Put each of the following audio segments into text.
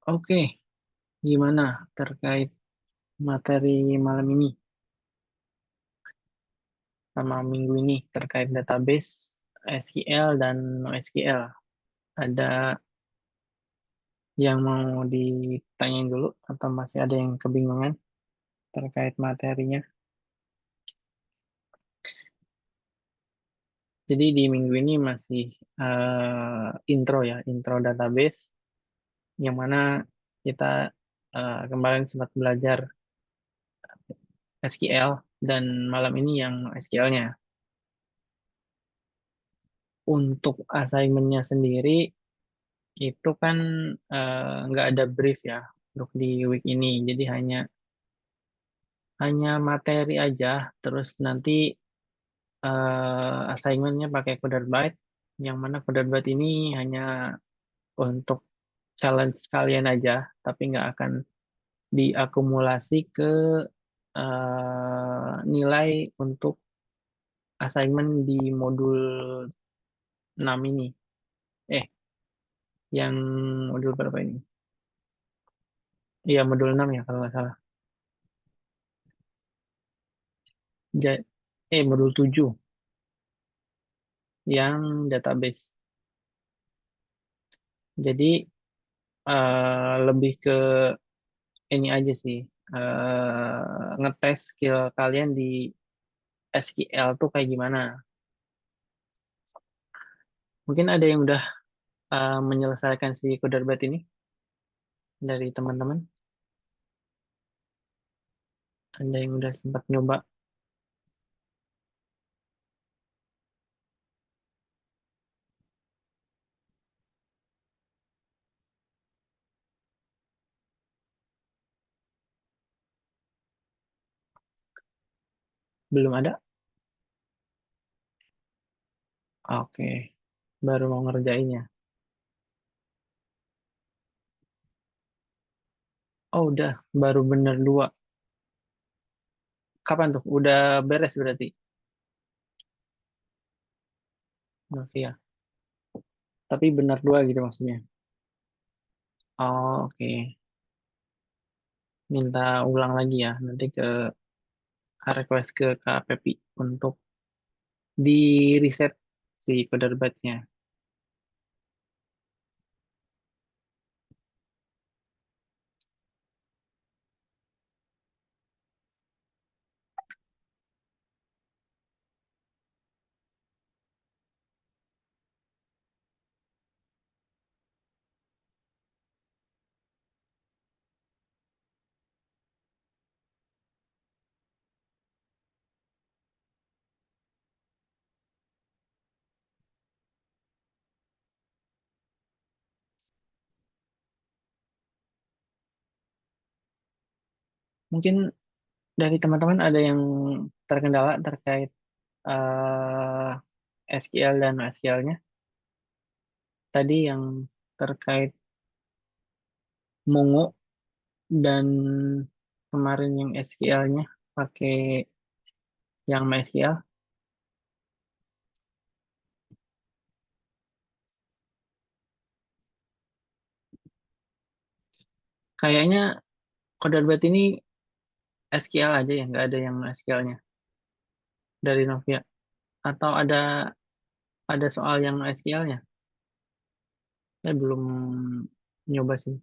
Oke, gimana terkait materi malam ini sama minggu ini terkait database SQL dan NoSQL? Ada yang mau ditanyain dulu atau masih ada yang kebingungan terkait materinya? Jadi di minggu ini masih intro ya, intro database yang mana kita kemarin sempat belajar SQL dan malam ini yang SQL-nya. Untuk assignment-nya sendiri itu kan nggak ada brief ya untuk di week ini. Jadi hanya materi aja. Terus nanti assignment-nya pakai Coderbyte, yang mana Coderbyte ini hanya untuk challenge kalian aja, tapi nggak akan diakumulasi ke nilai untuk assignment di modul 6 ini. Eh, yang modul berapa ini? Iya, modul 6 ya kalau nggak salah. Ja- modul 7 yang database. Jadi lebih ke ini aja sih, ngetes skill kalian di SQL tuh kayak gimana. Mungkin ada yang udah menyelesaikan si Coderbet ini dari teman-teman. Ada yang udah sempat nyoba, belum ada? Oke, baru mau ngerjainnya. Oh udah, baru bener dua. Kapan tuh? Udah beres berarti, Novia. Tapi bener dua gitu maksudnya. Oh, oke. Minta ulang lagi ya. Nanti ke request ke Kak Pepi untuk di reset si Coderbet-nya. Mungkin dari teman-teman ada yang terkendala terkait SQL dan SQL-nya. Tadi yang terkait Mongo dan kemarin yang SQL-nya pakai yang MySQL. Kayaknya Coderbet ini SQL aja ya, nggak ada yang SQL-nya dari Novia. Atau ada soal yang SQL-nya. Saya belum nyoba sih.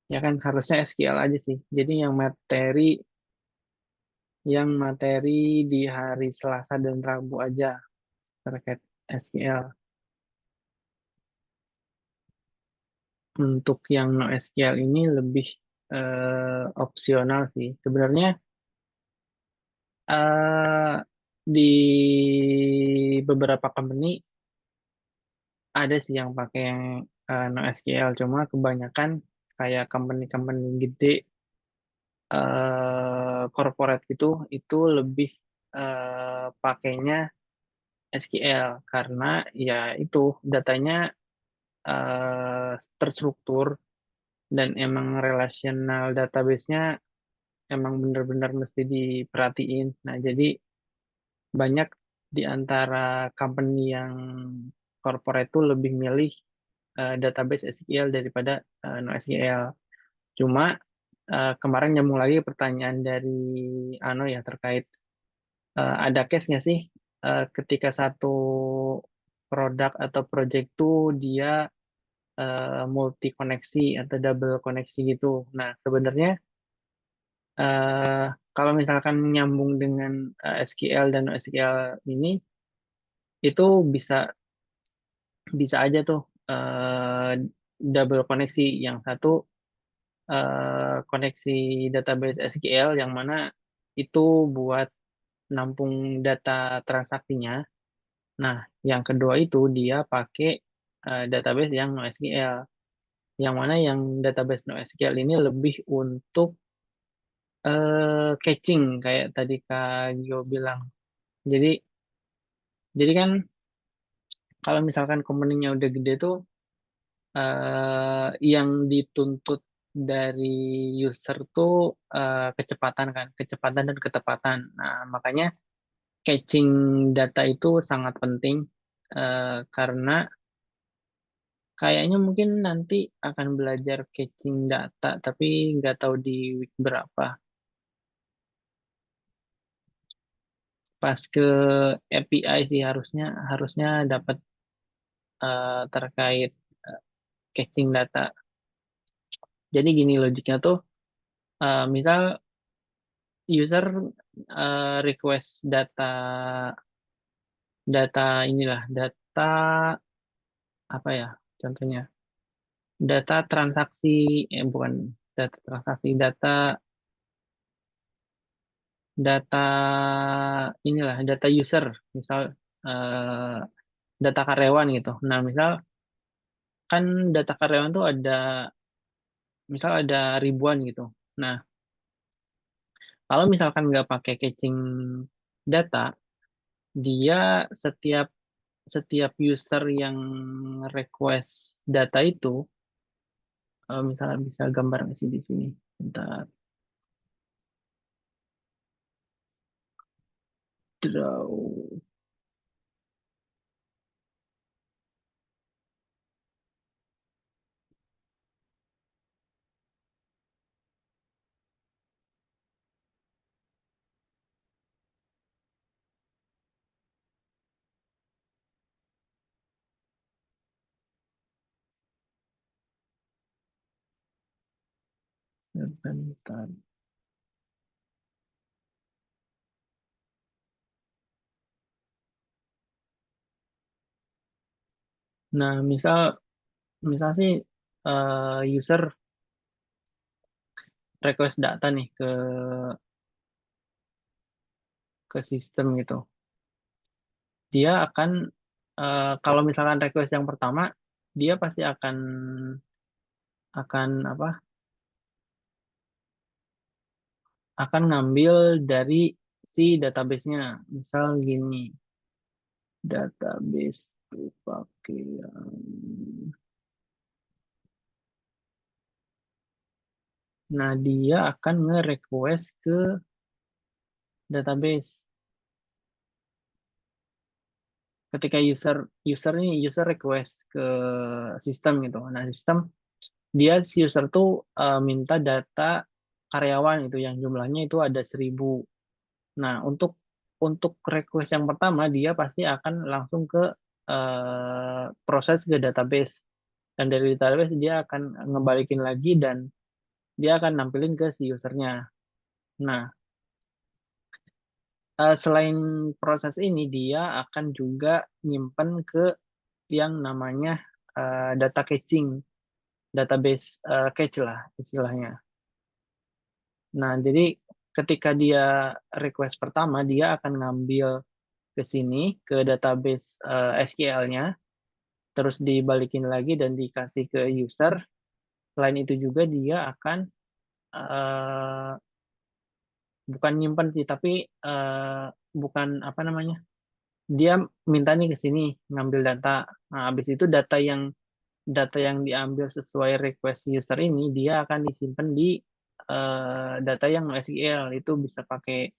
Ya kan harusnya SQL aja sih. Jadi yang materi di hari Selasa dan Rabu aja terkait SQL. Untuk yang NoSQL ini lebih opsional sih. Sebenarnya eh, di beberapa company ada sih yang pakai yang NoSQL. Cuma kebanyakan kayak company-company gede, corporate gitu, itu lebih pakainya SQL karena ya itu datanya terstruktur dan emang relational database-nya emang benar-benar mesti diperhatiin. Nah, jadi banyak di antara company yang corporate itu lebih milih database SQL daripada NoSQL. Cuma kemarin nyambung lagi pertanyaan dari Ano ya terkait ada case nggak sih ketika satu produk atau project tuh dia multi koneksi atau double koneksi gitu. Nah, sebenarnya eh, kalau misalkan nyambung dengan SQL dan NoSQL ini itu bisa bisa aja tuh double koneksi. Yang satu koneksi database SQL yang mana itu buat nampung data transaksinya. Nah, yang kedua itu dia pakai database yang NoSQL. Yang mana yang database NoSQL ini lebih untuk catching kayak tadi Kak Gio bilang. Jadi kan kalau misalkan komponennya udah gede tuh yang dituntut dari user tuh kecepatan kan, kecepatan dan ketepatan. Nah, makanya catching data itu sangat penting karena kayaknya mungkin nanti akan belajar catching data, tapi nggak tahu di week berapa. Pas ke API sih harusnya harusnya dapat terkait catching data. Jadi gini logiknya tuh, misal user request data data inilah data apa ya contohnya data transaksi bukan data transaksi data inilah data user misal eh, data karyawan gitu. Nah misal kan data karyawan tuh ada misal ada ribuan gitu. Nah kalau misalkan nggak pakai catching data, dia setiap setiap user yang request data itu, misalnya bisa gambar nggak sih di sini? Bentar. Draw. Bentar. Nah, misal misal sih user request data nih ke sistem gitu. Dia akan kalau misalkan request yang pertama, dia pasti akan apa? Akan ngambil dari si database-nya. Misal gini, database tuh pakai nah, dia akan nge-request ke database. Ketika user ini user request ke sistem gitu. Nah, sistem dia si user tuh minta data karyawan gitu yang jumlahnya itu ada 1.000. Nah, untuk request yang pertama dia pasti akan langsung ke proses ke database. Dan dari database dia akan ngebalikin lagi dan dia akan nampilin ke si usernya. Nah, selain proses ini, dia akan juga nyimpen ke yang namanya data catching, database cache lah istilahnya. Nah, jadi ketika dia request pertama, dia akan ngambil ke sini, ke database SQL-nya, terus dibalikin lagi dan dikasih ke user. Selain itu juga dia akan eh, bukan nyimpen sih, tapi bukan apa namanya, dia minta nih ke sini ngambil data. Nah, habis itu data yang diambil sesuai request user ini dia akan disimpan di data yang NoSQL itu bisa pakai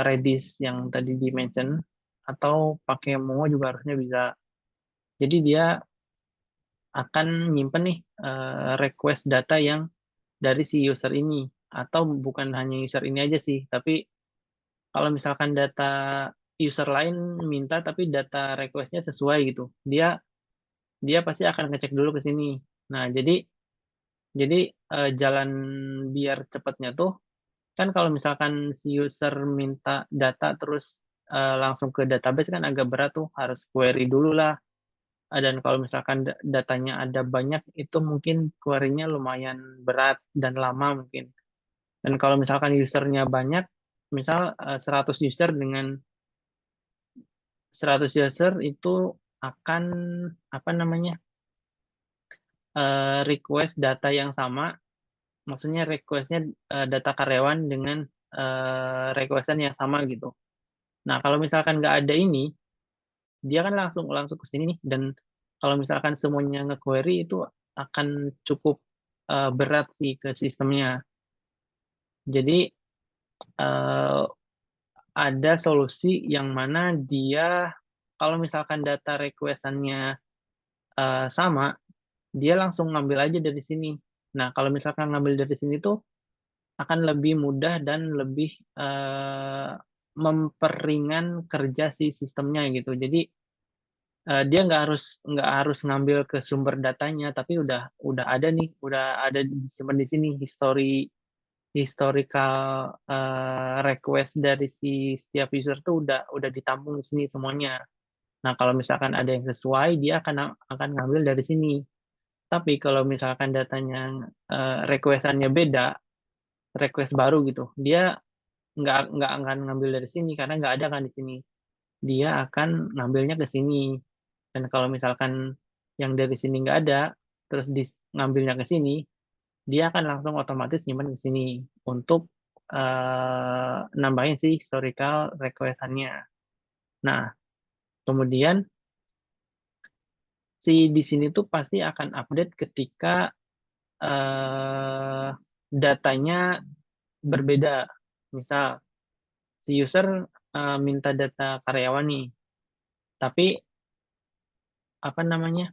Redis yang tadi di mention atau pakai Mongo juga harusnya bisa. Jadi dia akan nyimpen nih request data yang dari si user ini. Atau bukan hanya user ini aja sih, tapi kalau misalkan data user lain minta tapi data requestnya sesuai gitu, dia dia pasti akan ngecek dulu ke sini. Nah, jadi jalan biar cepatnya tuh kan kalau misalkan si user minta data terus langsung ke database kan agak berat tuh, harus query dulu lah. Dan kalau misalkan datanya ada banyak, itu mungkin query-nya lumayan berat dan lama mungkin. Dan kalau misalkan usernya banyak, misal 100 user dengan 100 user itu akan apa namanya request data yang sama, maksudnya requestnya data karyawan dengan requestan yang sama gitu. Nah kalau misalkan nggak ada ini, dia kan langsung langsung ke sini nih, dan kalau misalkan semuanya nge-query itu akan cukup berat sih ke sistemnya. Jadi eh, ada solusi yang mana dia kalau misalkan data requestannya sama, dia langsung ngambil aja dari sini. Nah, kalau misalkan ngambil dari sini tuh akan lebih mudah dan lebih memperingan kerja si sistemnya gitu. Jadi dia nggak harus ngambil ke sumber datanya, tapi udah ada nih, udah ada disimpan di sini historical request dari si setiap user tuh udah ditampung di sini semuanya. Nah, kalau misalkan ada yang sesuai, dia akan ngambil dari sini. Tapi kalau misalkan datanya requestannya beda, request baru gitu, dia nggak akan ngambil dari sini karena nggak ada kan di sini. Dia akan ngambilnya ke sini. Dan kalau misalkan yang dari sini nggak ada, terus ngambilnya ke sini, dia akan langsung otomatis nyimpan ke sini untuk nambahin si historical requestannya. Nah, kemudian si di sini tuh pasti akan update ketika eh, datanya berbeda. Misal si user minta data karyawan nih, tapi apa namanya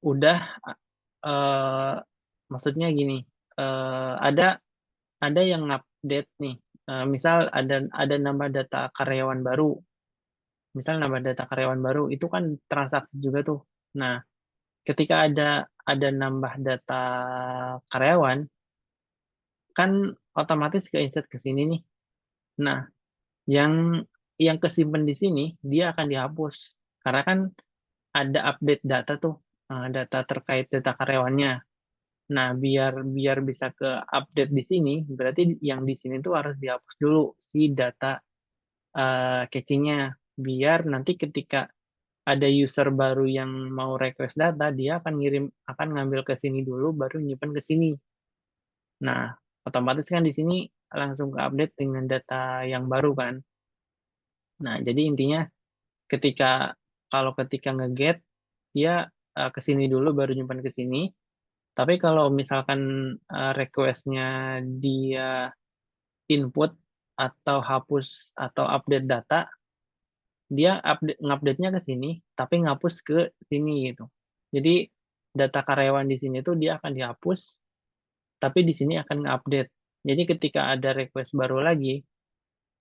udah eh, maksudnya gini, ada yang update nih. Misal ada nambah data karyawan baru, misal nambah data karyawan baru itu kan transaksi juga tuh. Nah, ketika ada nambah data karyawan, kan otomatis ke insert ke sini nih. Nah, yang kesimpan di sini dia akan dihapus karena kan ada update data tuh, data terkait data karyawannya. Nah, biar biar bisa ke update di sini, berarti yang di sini tuh harus dihapus dulu si data cachingnya. Biar nanti ketika ada user baru yang mau request data, dia akan ngambil ke sini dulu, baru nyimpen ke sini. Nah, otomatis kan di sini langsung ke update dengan data yang baru kan. Nah, jadi intinya ketika ketika nge-get, dia ke sini dulu baru nyimpan ke sini. Tapi kalau misalkan request-nya dia input atau hapus atau update data, dia ngupdate-nya ke sini, tapi ngapus ke sini gitu. Jadi data karyawan di sini tuh dia akan dihapus, tapi di sini akan ngupdate. Jadi ketika ada request baru lagi,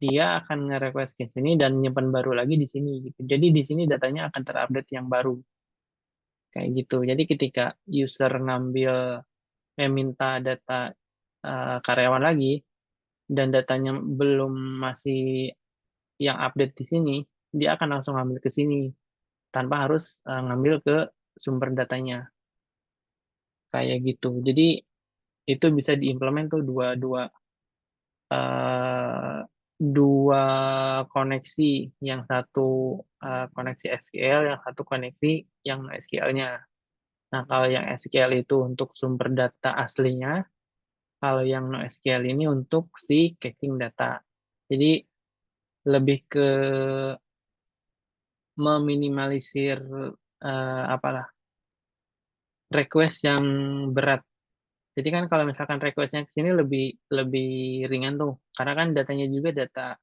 dia akan nge-request ke sini dan nyimpan baru lagi di sini gitu. Jadi di sini datanya akan terupdate yang baru kayak gitu. Jadi ketika user minta data karyawan lagi dan datanya belum masih yang update di sini, dia akan langsung ngambil ke sini tanpa harus ngambil ke sumber datanya kayak gitu. Jadi itu bisa diimplement tuh dua dua eh, dua koneksi, yang satu koneksi SQL, yang satu koneksi yang SQL-nya. Nah, kalau yang SQL itu untuk sumber data aslinya, kalau yang NoSQL ini untuk si caching data. Jadi lebih ke meminimalisir apalah request yang berat. Jadi kan kalau misalkan requestnya ke sini lebih lebih ringan tuh, karena kan datanya juga data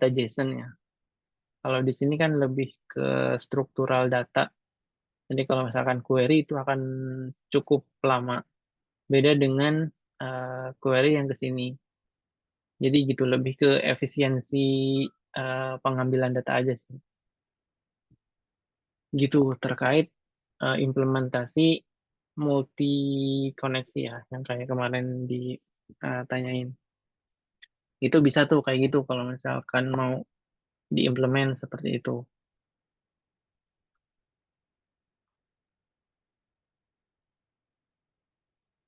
JSON ya. Kalau di sini kan lebih ke struktural data. Jadi kalau misalkan query itu akan cukup lama. Beda dengan query yang ke sini. Jadi gitu lebih ke efisiensi pengambilan data aja sih. Gitu terkait implementasi multi koneksi ya, yang kayak kemarin ditanyain. Itu bisa tuh kayak gitu kalau misalkan mau diimplement seperti itu.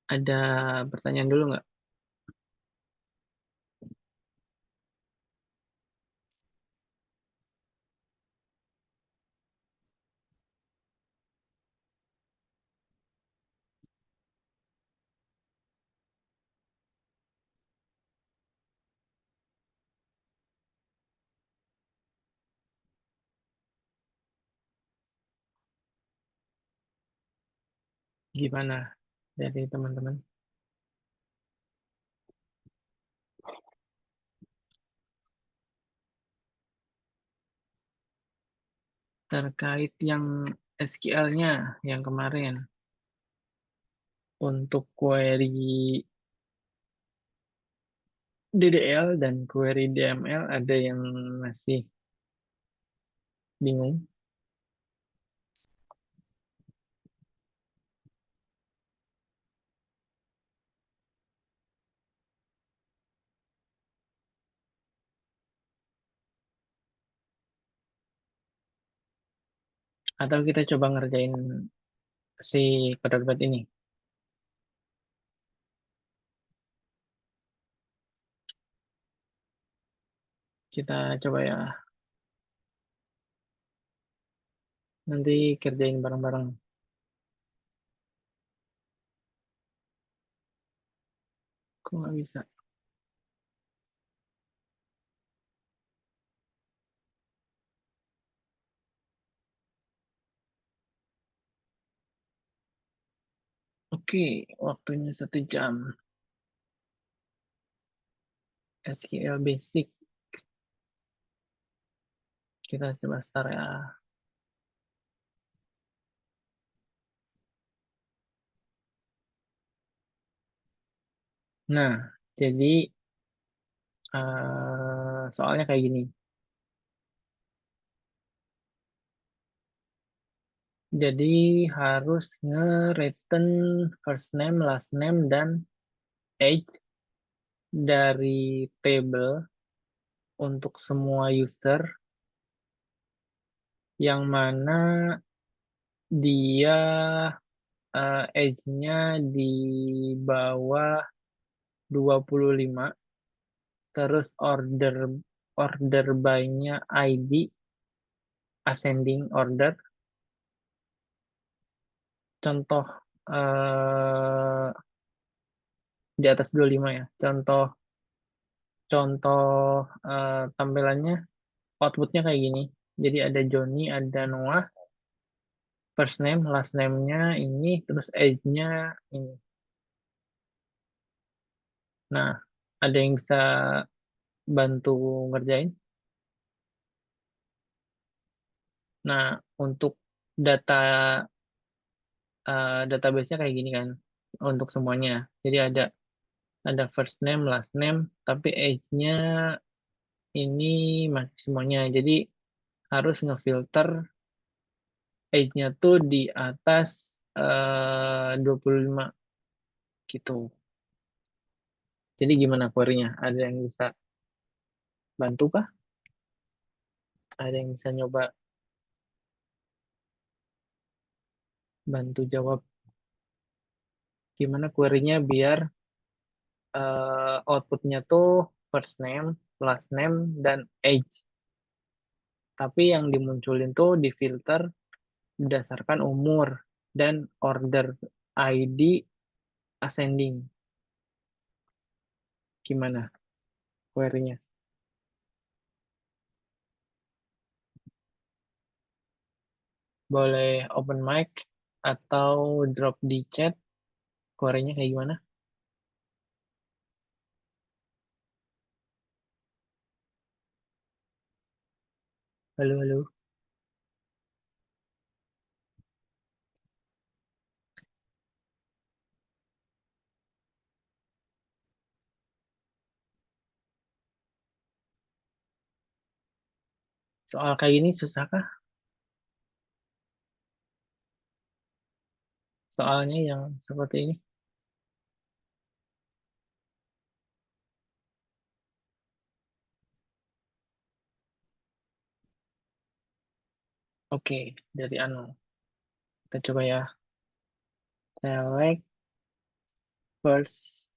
Ada pertanyaan dulu nggak? Gimana dari teman-teman? Terkait yang SQL-nya yang kemarin untuk query DDL dan query DML ada yang masih bingung atau kita coba ngerjain si Kodarbot ini. Kita coba ya nanti kerjain bareng-bareng. Kok nggak bisa? Oke, waktunya 1 jam. SQL basic. Kita coba start ya. Nah, jadi soalnya kayak gini. Jadi harus nge-return first name, last name, dan age dari table untuk semua user yang mana dia age-nya di bawah 25, terus order by-nya ID ascending order. Contoh eh, di atas 25 ya. Contoh contoh tampilannya outputnya kayak gini. Jadi ada Joni, ada Noah, first name, last name-nya ini, terus age-nya ini. Nah, ada yang bisa bantu ngerjain? Nah, untuk data database-nya kayak gini kan untuk semuanya. Jadi ada first name, last name, tapi age-nya ini masih semuanya. Jadi harus ngefilter age-nya tuh di atas 25 gitu. Jadi gimana query-nya? Ada yang bisa bantu kah? Ada yang bisa nyoba bantu jawab gimana query-nya biar output-nya tuh first name, last name, dan age. Tapi yang dimunculin tuh di filter berdasarkan umur dan order ID ascending. Gimana query-nya? Boleh open mic atau drop di chat. Query-nya kayak gimana? Halo, halo. Soal kayak gini susah kah? Soalnya yang seperti ini. Oke, dari anu. Kita coba ya. Select first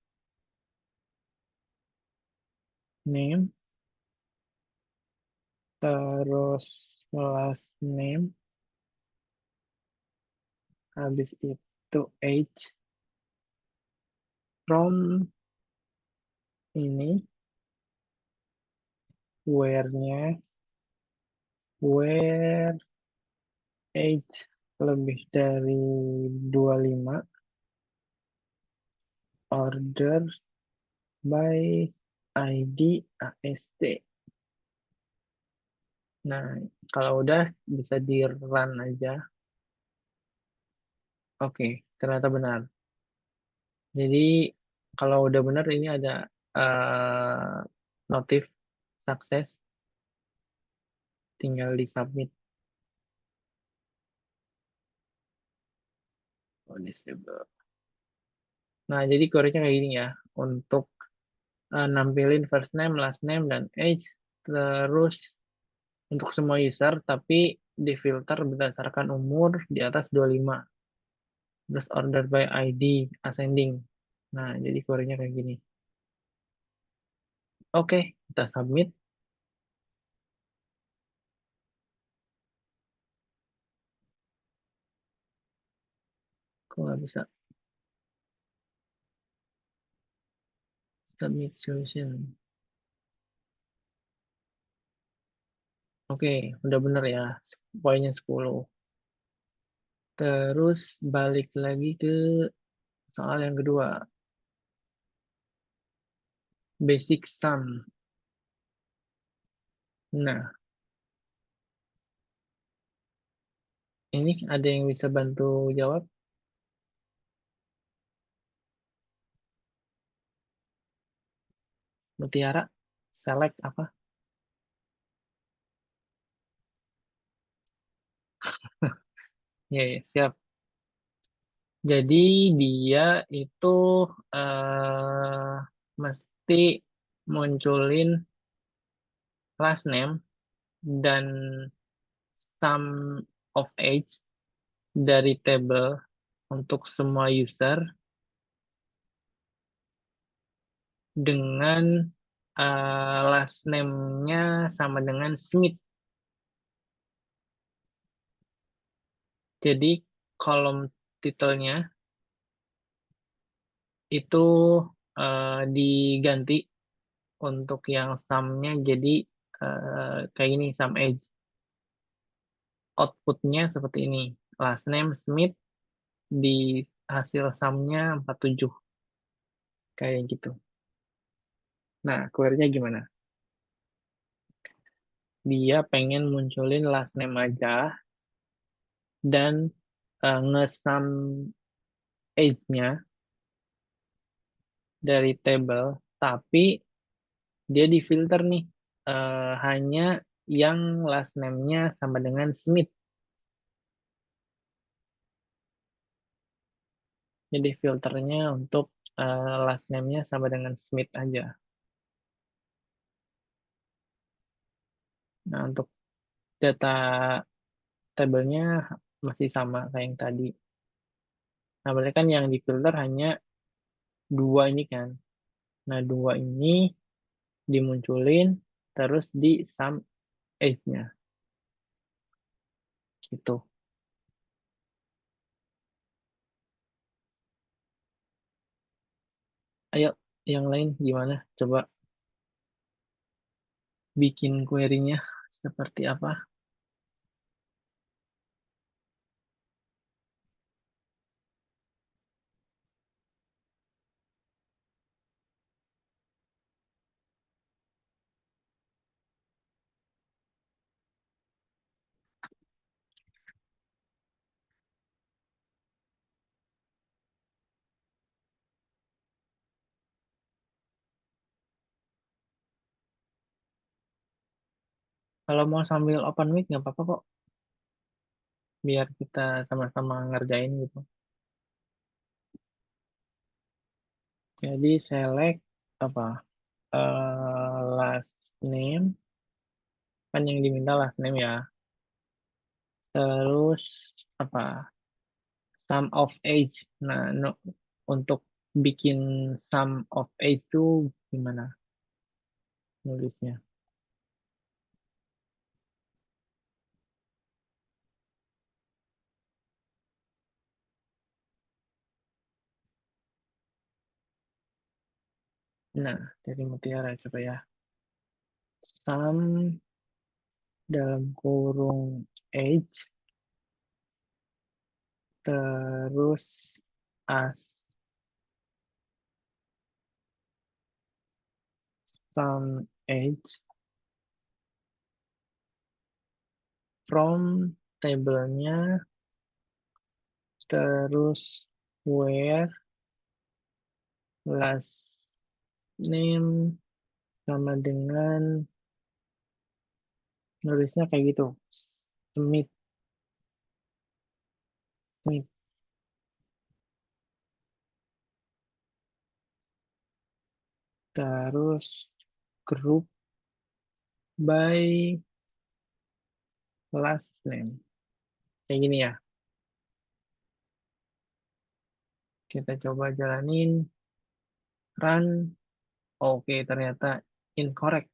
name, terus last name, habis itu age, from ini, where-nya, where age lebih dari 25, order by ID AST. Nah, kalau udah bisa di run aja. Oke, ternyata benar. Jadi kalau udah benar ini ada notif sukses, tinggal di submit. Oh, disable. Nah, jadi query-nya kayak gini ya. Untuk nampilin first name, last name, dan age. Terus untuk semua user, tapi difilter berdasarkan umur di atas 25. Terus order by ID, ascending. Nah, jadi query-nya kayak gini. Oke, kita submit. Kok nggak bisa submit solution? Oke, udah bener ya. Poinnya 10. Terus balik lagi ke soal yang kedua. Basic sum. Nah, ini ada yang bisa bantu jawab? Mutiara, select apa? Ya, ya, siap. Jadi dia itu mesti munculin last name dan sum of age dari table untuk semua user dengan last name-nya sama dengan Smith. Jadi kolom titelnya itu diganti untuk yang sum-nya jadi kayak ini, sum age. Output-nya seperti ini. Last name Smith, di hasil sum-nya 47. Kayak gitu. Nah, query-nya gimana? Dia pengen munculin last name aja dan nge-sum age-nya dari table, tapi dia di filter nih hanya yang last name-nya sama dengan Smith. Jadi filternya untuk last name-nya sama dengan Smith aja. Nah, untuk data tabelnya masih sama kayak yang tadi. Nah, berarti kan yang di filter hanya dua ini kan. Nah, dua ini dimunculin terus di sum age-nya. Gitu. Ayo, yang lain gimana? Coba bikin query-nya seperti apa? Kalau mau sambil open mic nggak apa-apa kok, biar kita sama-sama ngerjain gitu. Jadi select apa? Last name, kan yang diminta last name ya. Terus apa? Sum of age. Nah, untuk bikin sum of age itu gimana nulisnya? Nah, dari mutiara coba ya. Sum dalam kurung age, terus as sum age from tabelnya, terus where last name sama dengan nulisnya kayak gitu. Smith, Smith. Terus group by last name. Kayak gini ya. Kita coba jalanin. Run. Oke, ternyata incorrect.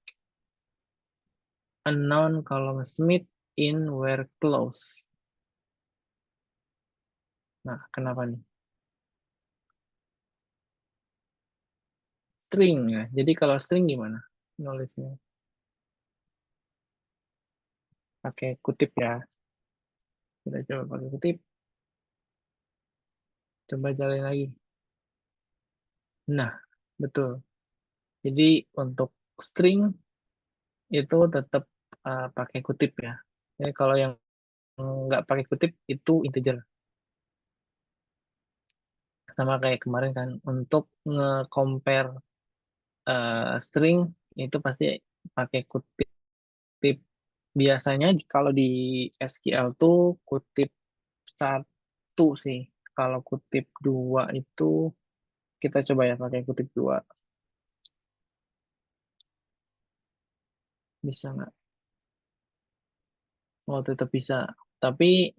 Unknown column Smith in where close. Nah, kenapa nih? String ya. Jadi kalau string gimana? Nulisnya pakai kutip ya. Kita coba pakai kutip. Coba jalanin lagi. Nah, betul. Jadi untuk string itu tetap pakai kutip ya. Jadi kalau yang nggak pakai kutip itu integer. Sama kayak kemarin kan untuk nge-compare string itu pasti pakai kutip. Biasanya kalau di SQL tuh kutip satu sih. Kalau kutip dua itu kita coba ya pakai kutip dua. Bisa nggak? Oh, tetap bisa. Tapi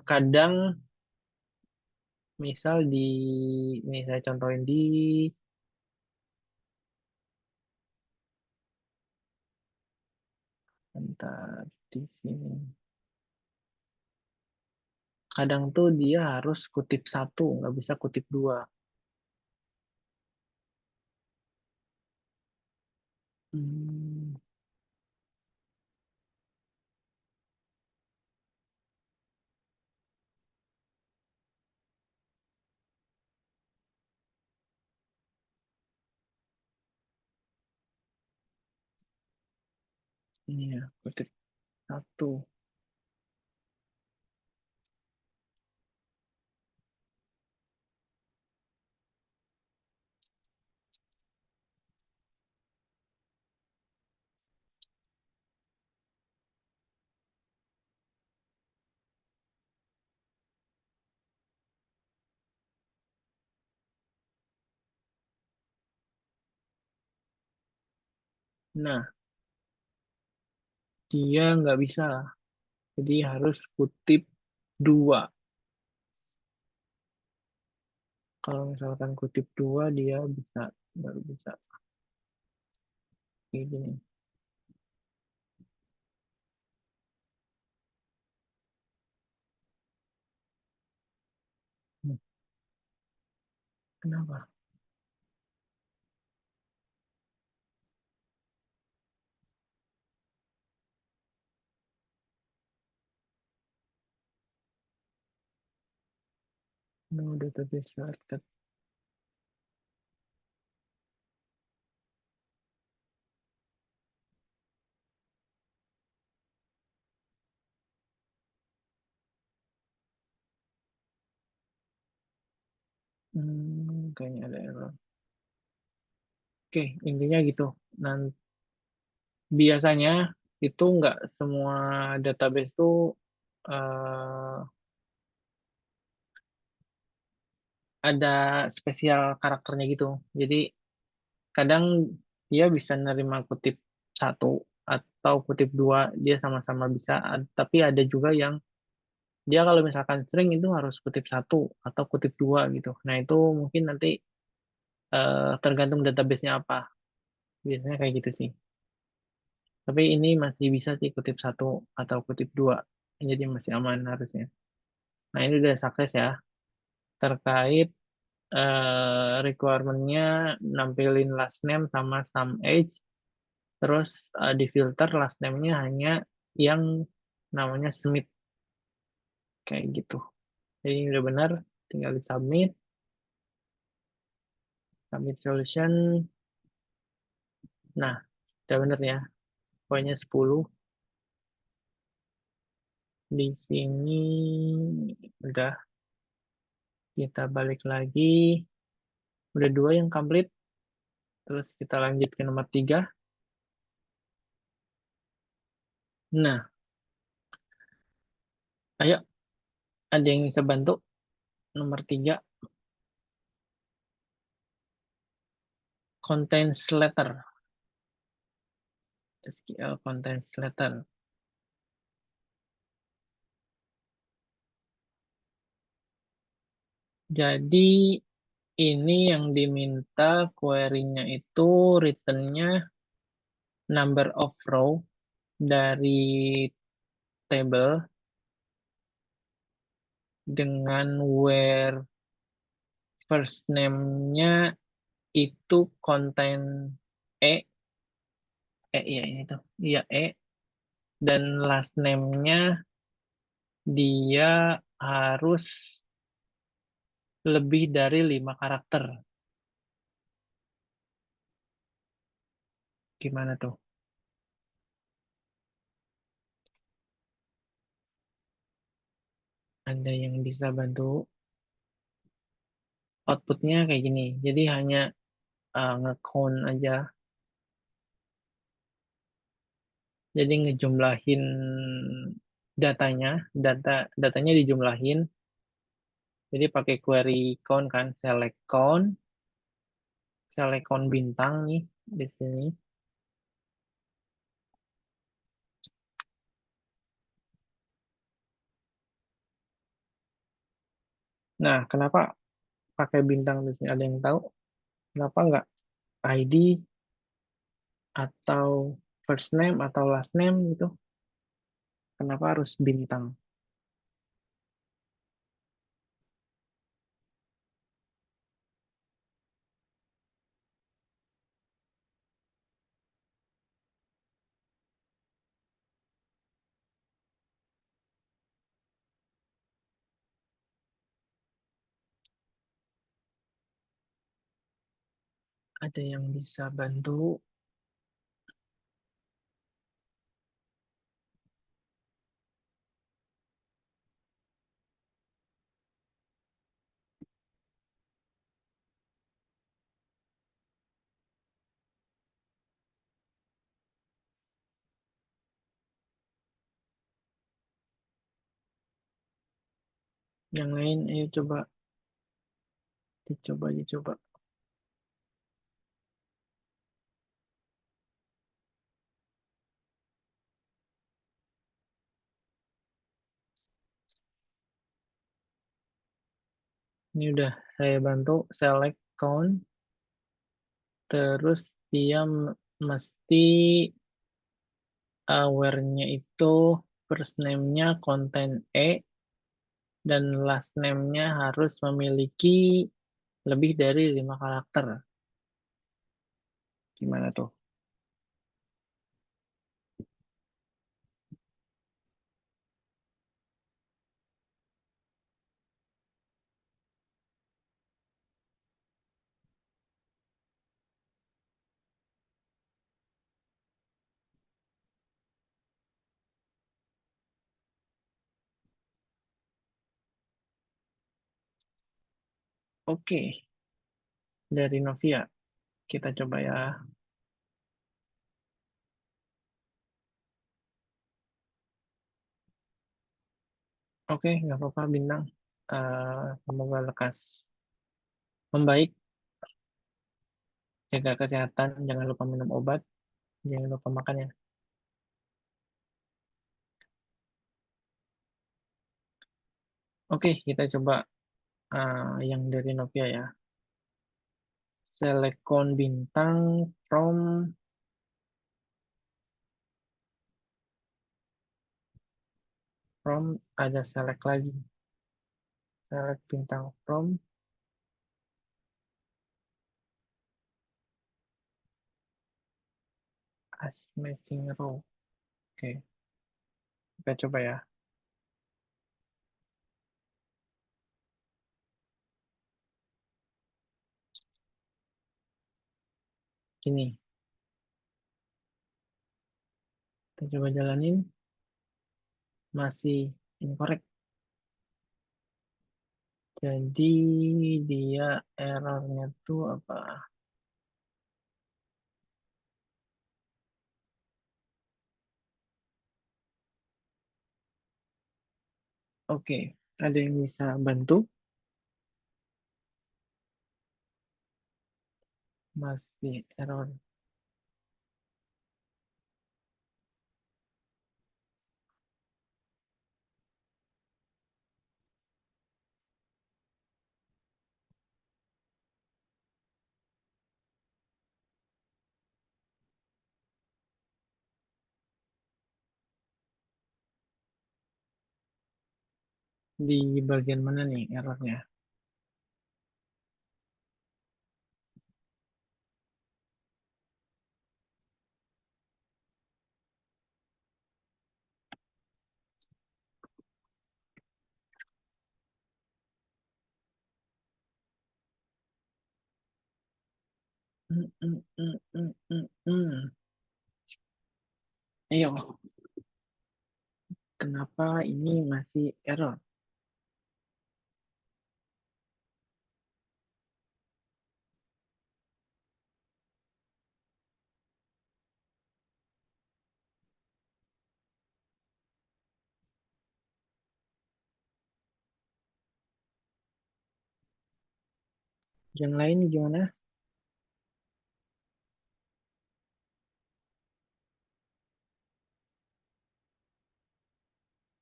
kadang misal di ini saya contohin di bentar di sini. Kadang tuh dia harus kutip satu, nggak bisa kutip dua. Hmm, ini ya, kutip satu. Nah, dia nggak bisa. Jadi harus kutip dua. Kalau misalkan kutip dua, dia bisa, baru bisa. Kayak gini. Hmm, kenapa? No database shortcut. Kayaknya ada error. Oke, intinya gitu. Nanti biasanya itu nggak semua database itu eh, ada spesial karakternya gitu. Jadi kadang dia bisa nerima kutip satu atau kutip dua, dia sama-sama bisa. Tapi ada juga yang dia kalau misalkan string itu harus kutip satu atau kutip dua gitu. Nah itu mungkin nanti tergantung database-nya apa. Biasanya kayak gitu sih. Tapi ini masih bisa sih kutip satu atau kutip dua. Jadi masih aman harusnya. Nah ini udah sukses ya. Terkait requirement-nya nampilin last name sama some age. Terus di filter last name-nya hanya yang namanya Smith. Kayak gitu. Jadi ini udah benar. Tinggal di submit. Submit solution. Nah, udah bener ya. Poinnya 10. Di sini udah kita balik lagi. Udah dua yang complete. Terus kita lanjut ke nomor 3. Nah, ayo ada yang bisa bantu? Nomor 3, contains letter. SQL contains letter. Jadi ini yang diminta query-nya itu return-nya number of row dari table dengan where first name-nya itu contain E, iya ini tuh, iya dan last name-nya dia harus lebih dari 5 karakter. Gimana tuh? Ada yang bisa bantu outputnya kayak gini. Jadi hanya nge-count aja. Jadi ngejumlahin datanya, datanya dijumlahin. Jadi pakai query count kan, select count bintang nih di sini. Nah, kenapa pakai bintang di sini? Ada yang tahu? Kenapa nggak ID atau first name atau last name gitu? Kenapa harus bintang? Ada yang bisa bantu? Yang lain, ayo coba dicoba. Ini udah saya bantu select count, terus dia mesti aware-nya itu first name-nya contain E dan last name-nya harus memiliki lebih dari 5 karakter. Gimana tuh? Oke, dari Novia. Kita coba ya. Oke, nggak apa-apa Bintang. Semoga lekas membaik, jaga kesehatan, jangan lupa minum obat, jangan lupa makan ya. Oke, kita coba yang dari Novia ya. Selekon Bintang from ada select lagi. Select Bintang from as matching row. Oke, kita coba ya. Gini, kita coba jalanin. Masih incorrect. Jadi dia errornya tuh apa? Oke, ada yang bisa bantu? Masih error. Di bagian mana nih errornya? Hmm, hmm, hmm, hmm, hmm, hmm. Ayo, kenapa ini masih error? Yang lain gimana?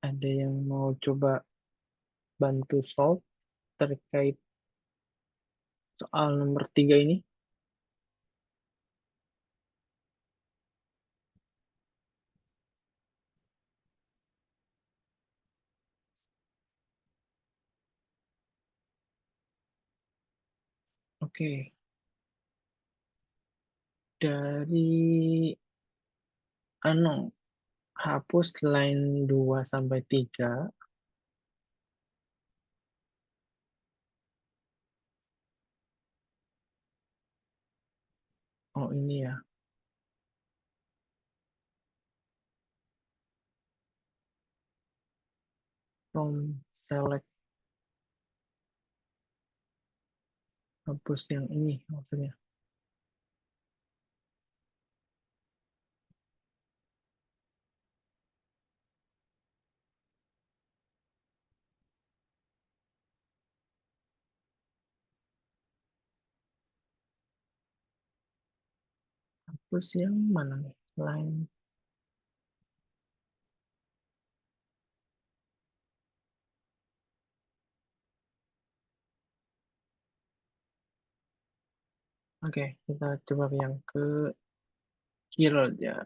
Ada yang mau coba bantu solve terkait soal nomor 3 ini? Oke, dari anu hapus line 2 sampai 3. Oh, ini ya. From select hapus yang ini maksudnya. Hapus yang mana nih? Line. Oke, kita coba yang ke keyword ya.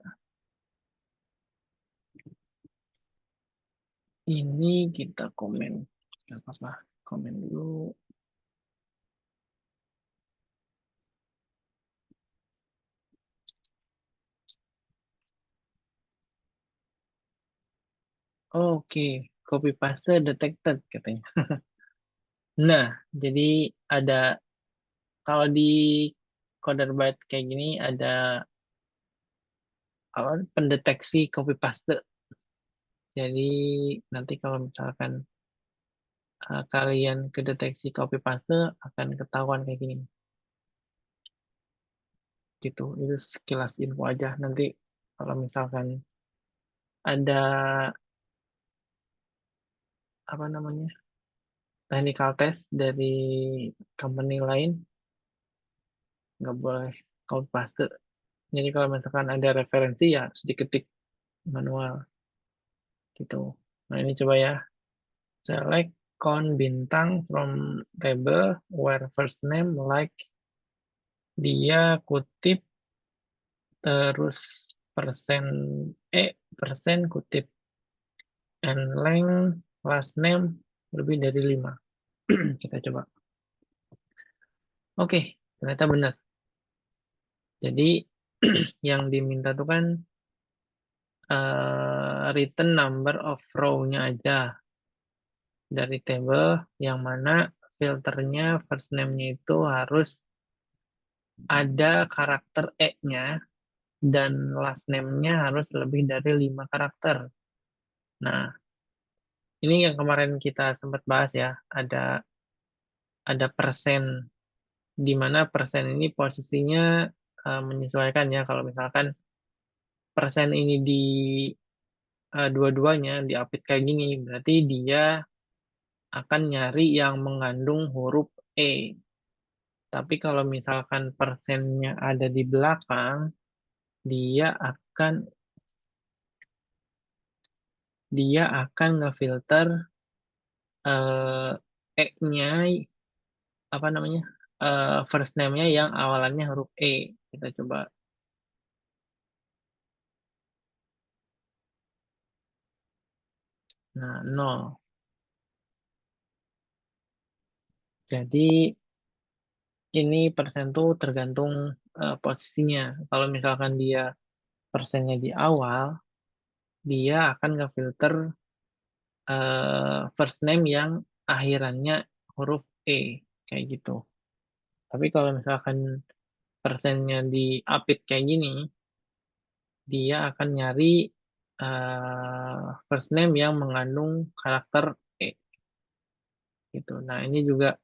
Ini kita komen. Nggak apa-apa. Komen dulu. Oke, copy paste detected katanya. Nah, jadi ada kalau di coder byte kayak gini ada apa pendeteksi copy paste. Jadi nanti kalau misalkan kalian kedeteksi copy paste akan ketahuan kayak gini. Gitu. Itu sekilas info aja. Nanti kalau misalkan ada apa namanya technical test dari company lain, nggak boleh copy paste. Jadi kalau misalkan ada referensi ya harus diketik manual gitu. Nah ini coba ya, select count bintang from table where first name like, dia kutip terus persen persen kutip and length last name lebih dari 5. Kita coba. Oke, ternyata benar. Jadi yang diminta tuh kan written number of row-nya aja dari table, yang mana filternya first name-nya itu harus ada karakter E-nya dan last name-nya harus lebih dari 5 karakter. Nah, ini yang kemarin kita sempat bahas ya, ada persen, di mana persen ini posisinya menyesuaikan ya. Kalau misalkan persen ini di dua-duanya diapit kayak gini, berarti dia akan nyari yang mengandung huruf E. Tapi kalau misalkan persennya ada di belakang, dia akan ngefilter eh, E-nya, apa namanya, first name-nya yang awalannya huruf E. Kita coba. Nah, 0. Jadi ini persen tuh tergantung posisinya. Kalau misalkan dia persennya di awal, dia akan ngefilter first name yang akhirannya huruf E, kayak gitu. Tapi kalau misalkan persennya di update kayak gini, dia akan nyari first name yang mengandung karakter E gitu. Nah, ini juga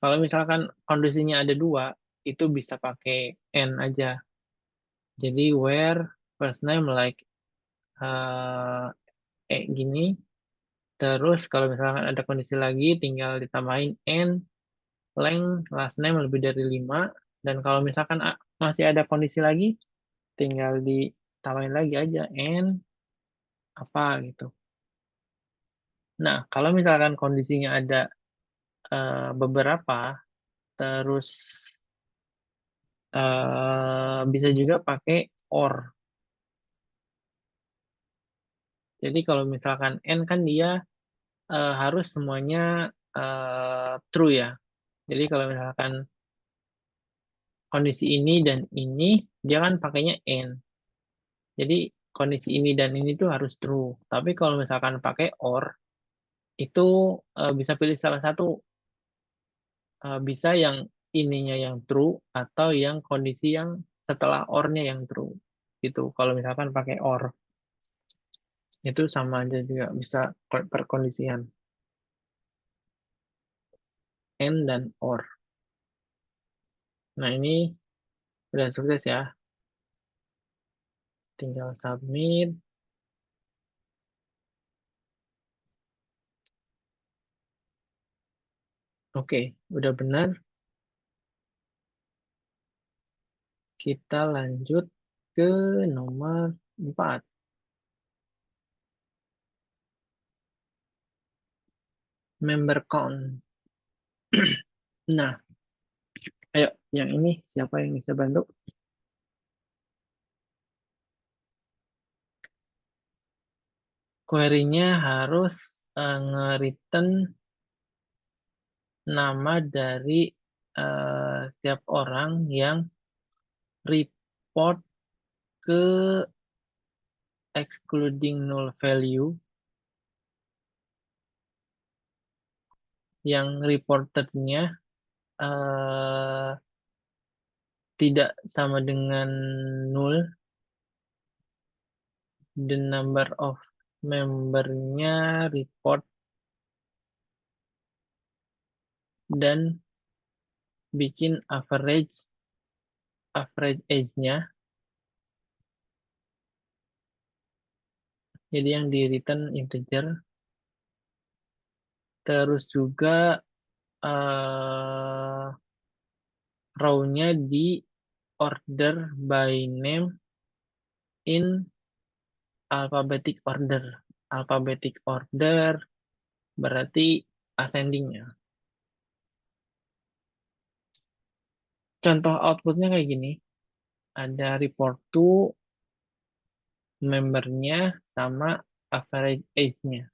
kalau misalkan kondisinya ada dua, itu bisa pakai N aja. Jadi where first name like gini, terus kalau misalkan ada kondisi lagi, tinggal ditambahin N, length last name lebih dari 5, dan kalau misalkan masih ada kondisi lagi, tinggal ditambahin lagi aja N apa gitu. Nah, kalau misalkan kondisinya ada beberapa, terus bisa juga pakai OR. Jadi kalau misalkan N kan dia harus semuanya true ya. Jadi kalau misalkan kondisi ini dan ini, dia kan pakainya N. Jadi kondisi ini dan ini tuh harus true. Tapi kalau misalkan pakai OR, itu bisa pilih salah satu. Bisa yang ininya yang true atau yang kondisi yang setelah OR-nya yang true. Gitu. Kalau misalkan pakai OR, itu sama aja juga bisa perkondisian. And dan OR. Nah, ini udah sukses ya. Tinggal submit. Oke, udah benar. Kita lanjut ke nomor 4. Member count. Nah, ayo, yang ini siapa yang bisa bantu? Query-nya harus nge-return nama dari setiap orang yang report ke excluding null value, yang reportednya eh, tidak sama dengan null, the number of membernya report, dan bikin average age-nya. Jadi yang di return integer, Terus juga eh row-nya di order by name in alphabetic order. Alphabetic order berarti ascending-nya. Contoh outputnya kayak gini. Ada report to, membernya, sama average age-nya.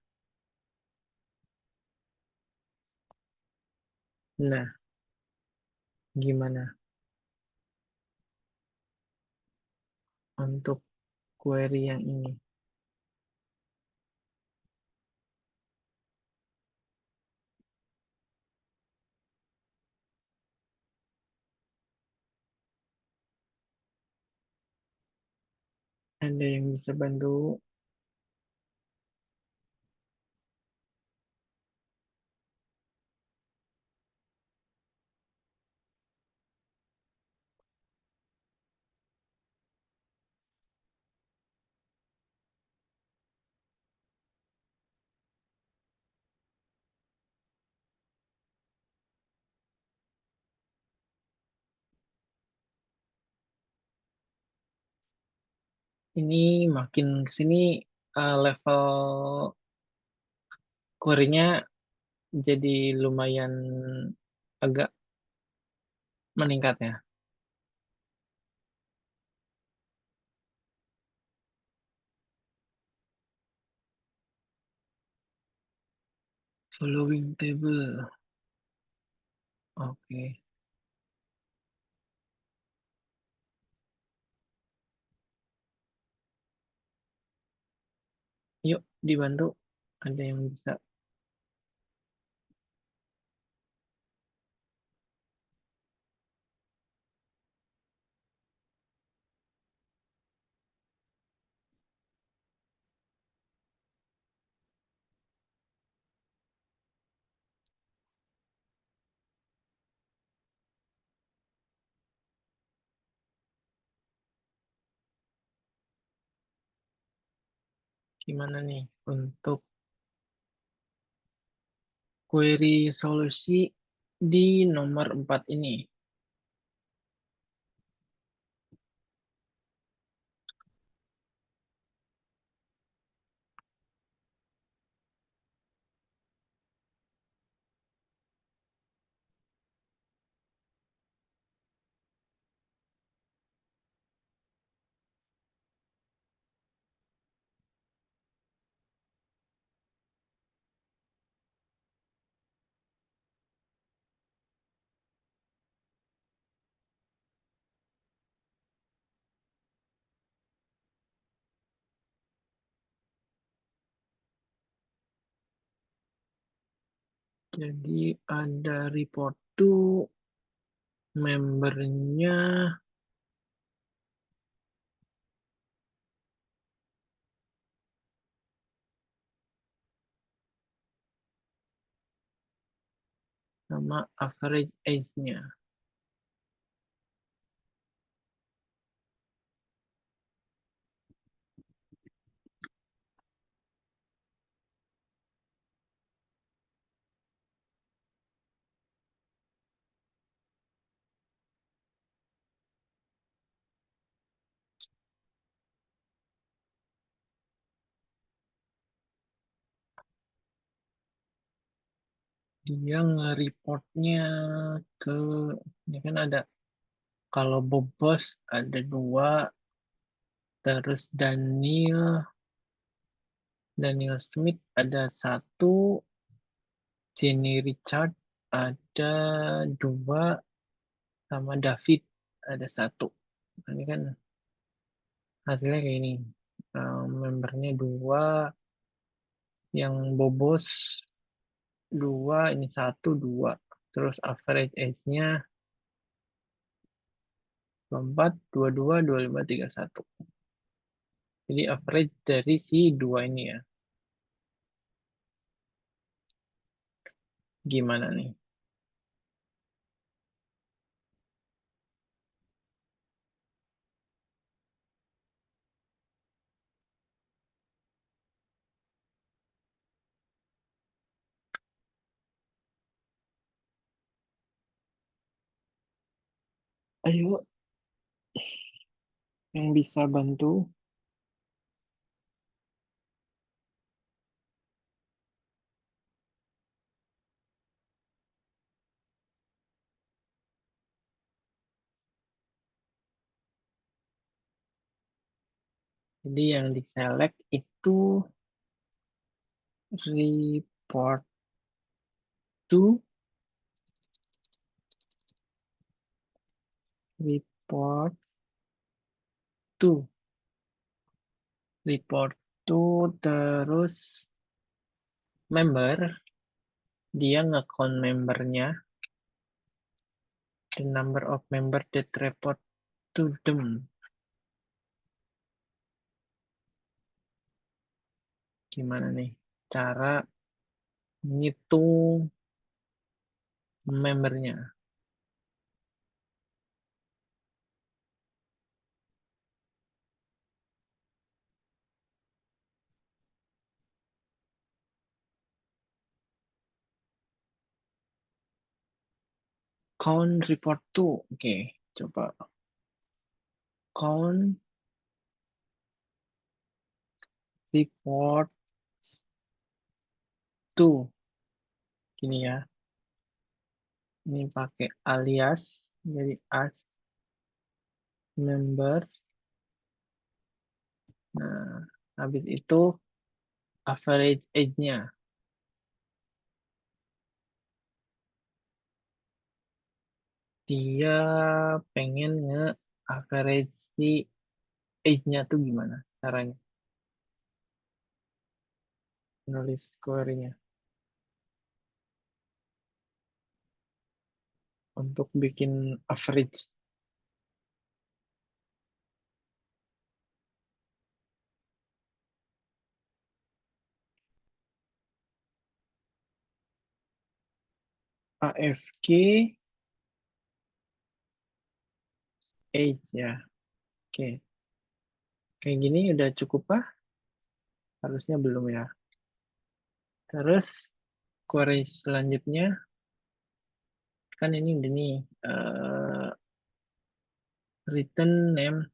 Nah, gimana untuk query yang ini? Ada yang bisa bantu? Ini makin ke sini level query-nya jadi lumayan agak meningkat ya. Following table. Oke. Yuk, dibantu. Ada yang bisa. Gimana nih untuk query solusi di nomor 4 ini? Jadi ada report to, membernya, sama average age-nya. Dia nge-reportnya ke, ini kan ada, kalau Bobos ada 2, terus Daniel Smith ada 1, Jenny Richard ada 2, sama David ada 1. Ini kan hasilnya kayak ini. Membernya 2, yang Bobos 2, ini 1, 2. Terus average age-nya 24, 22, 25, 31. Jadi average dari si 2 ini ya. Gimana nih? Ayo, yang bisa bantu. Jadi yang di-select itu report to, report to, report to, terus member, dia nge-count membernya, the number of member that report to them. Gimana nih cara ngitung membernya? Count report to. Oke, coba count report to. Gini ya. Ini pakai alias, jadi as member. Nah, habis itu average age-nya. Dia pengen nge-average si age-nya tuh gimana caranya nulis query-nya untuk bikin average. AFK age ya. Oke, kayak gini udah cukup pak? Harusnya belum ya. Terus query selanjutnya kan ini nih written name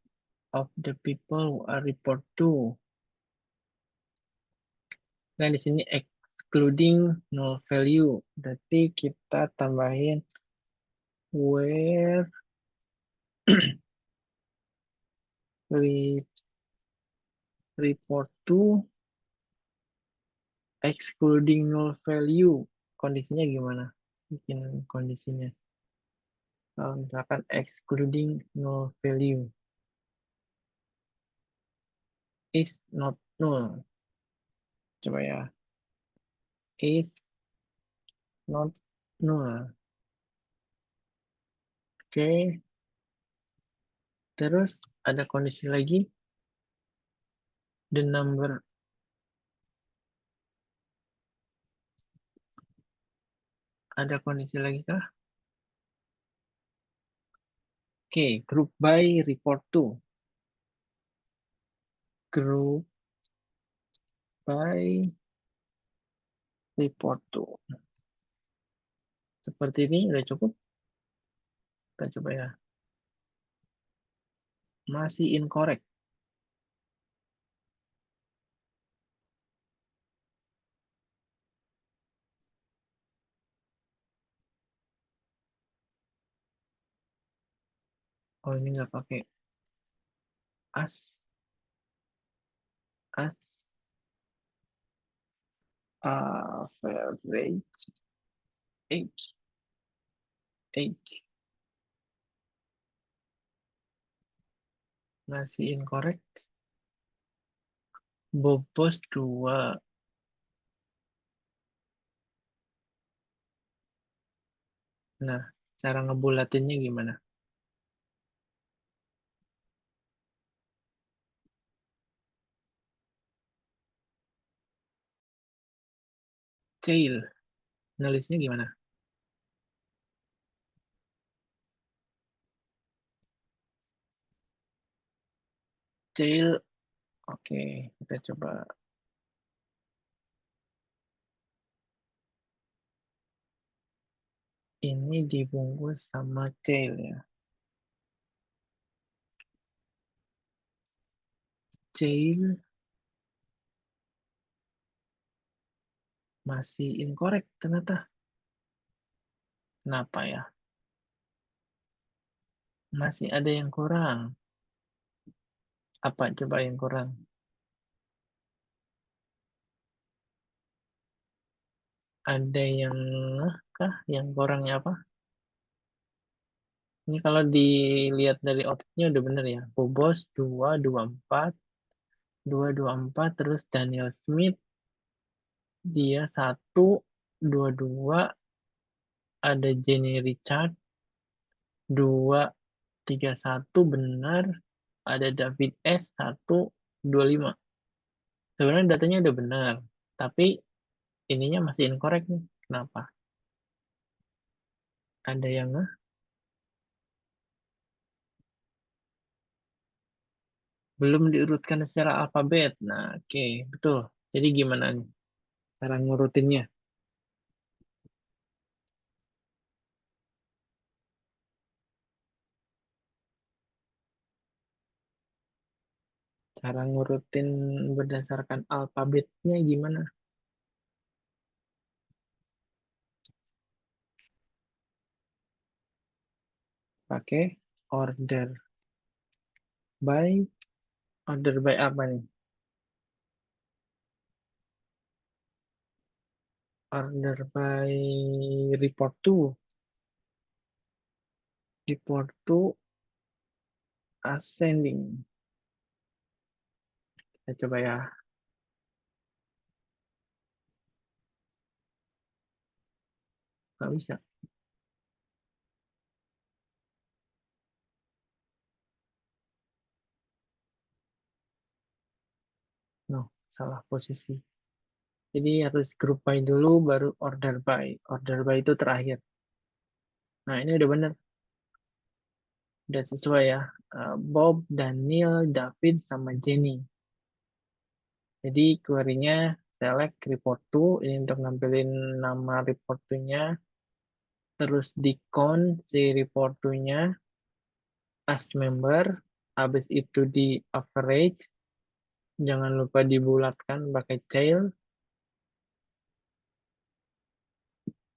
of the people who are report to. Nah, di sini excluding null value. Berarti kita tambahin where report to excluding null value. Kondisinya gimana? Bikin kondisinya. Kalau misalkan excluding null value is not null. Coba ya. Is not null. Oke. Terus ada kondisi lagi. The number. Ada kondisi lagi kah? Oke. Group by report to. Group by report to. Seperti ini udah cukup. Kita coba ya. Masih incorrect. Oh, ini nggak pakai as. As average age. Age. Masih incorrect. Bobos 2. Nah, cara ngebulatinnya gimana? Cail. Nulisnya gimana? Cail. Oke, kita coba. Ini dibungkus sama cail ya. Jail masih incorrect ternyata. Kenapa ya? Masih ada yang kurang. Apa coba yang kurang? Ada yang kah? Yang kurangnya apa? Ini kalau dilihat dari outputnya udah bener ya. Bobos 224, 224, terus Daniel Smith dia 122, ada Jenny Richard 231 benar, ada David S 125. Sebenarnya datanya udah benar, tapi ininya masih incorrect nih. Kenapa? Ada yang belum diurutkan secara alfabet. Nah, oke, betul. Jadi gimana nih cara ngurutinnya? Cara ngurutin berdasarkan alfabetnya gimana? Pakai order by, order by apa nih? Order by report to, report to ascending. Kita coba ya, nggak bisa. No, salah posisi. Jadi harus group by dulu, baru order by. Order by itu terakhir. Nah, ini udah bener. Udah sesuai ya. Bob, Daniel, David, sama Jenny. Jadi query-nya select report to, ini untuk nampilin nama report to-nya. Terus di count si report to-nya as member. Habis itu di average. Jangan lupa dibulatkan pakai child.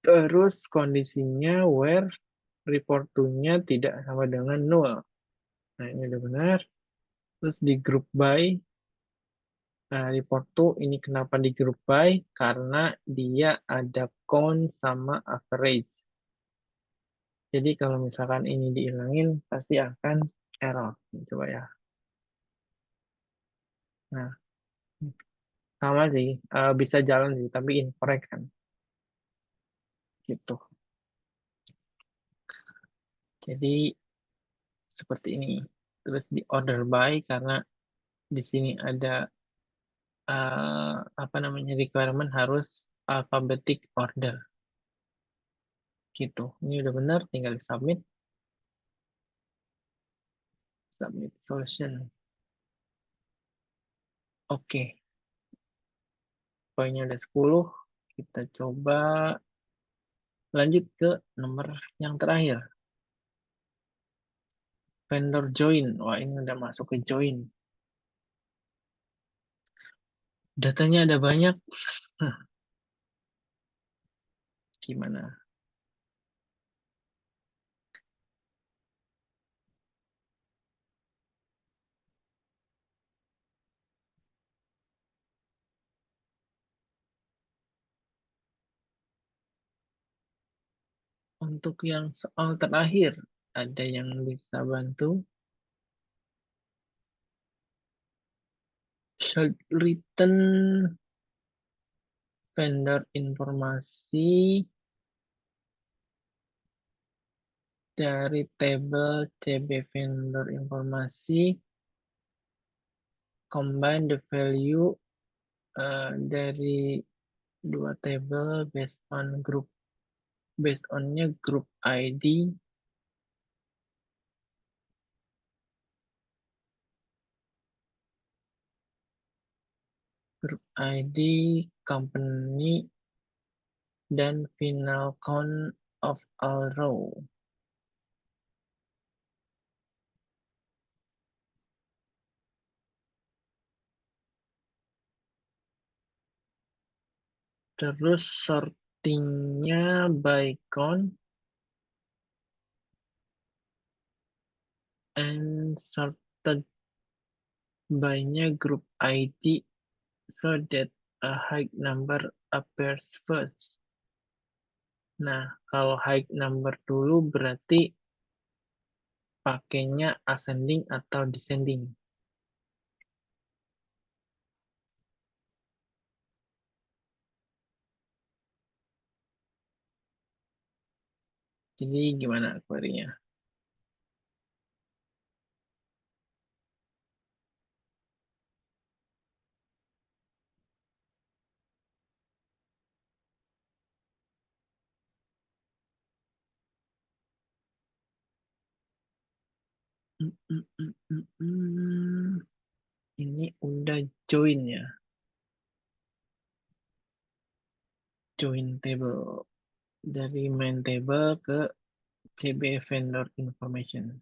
Terus kondisinya where report to-nya tidak sama dengan null. Nah, ini udah benar. Terus di group by, report to ini kenapa di group by? Karena dia ada count sama average. Jadi kalau misalkan ini dihilangin, pasti akan error. Coba ya. Nah, sama sih. Bisa jalan sih, tapi incorrect kan. Gitu. Jadi seperti ini. Terus di order by, karena di sini ada apa namanya requirement harus alphabetic order. Gitu. Ini udah benar, tinggal submit. Submit solution. Oke, poinnya udah 10. Kita coba lanjut ke nomor yang terakhir. Vendor join. Wah, ini udah masuk ke join. Datanya ada banyak. Gimana? Untuk yang soal terakhir, ada yang bisa bantu? Short written vendor informasi dari tabel CB vendor informasi, combine the value dari dua tabel based on group, based onnya group ID, group ID, company, dan final count of all row. Terus sortingnya by count and sorted by-nya group ID so that a high number appears first. Nah, kalau high number dulu berarti pakainya ascending atau descending. Jadi gimana query-nya? Hmm, hmm, hmm, hmm, hmm. Ini udah join ya. Join table. Dari main table ke CB vendor information.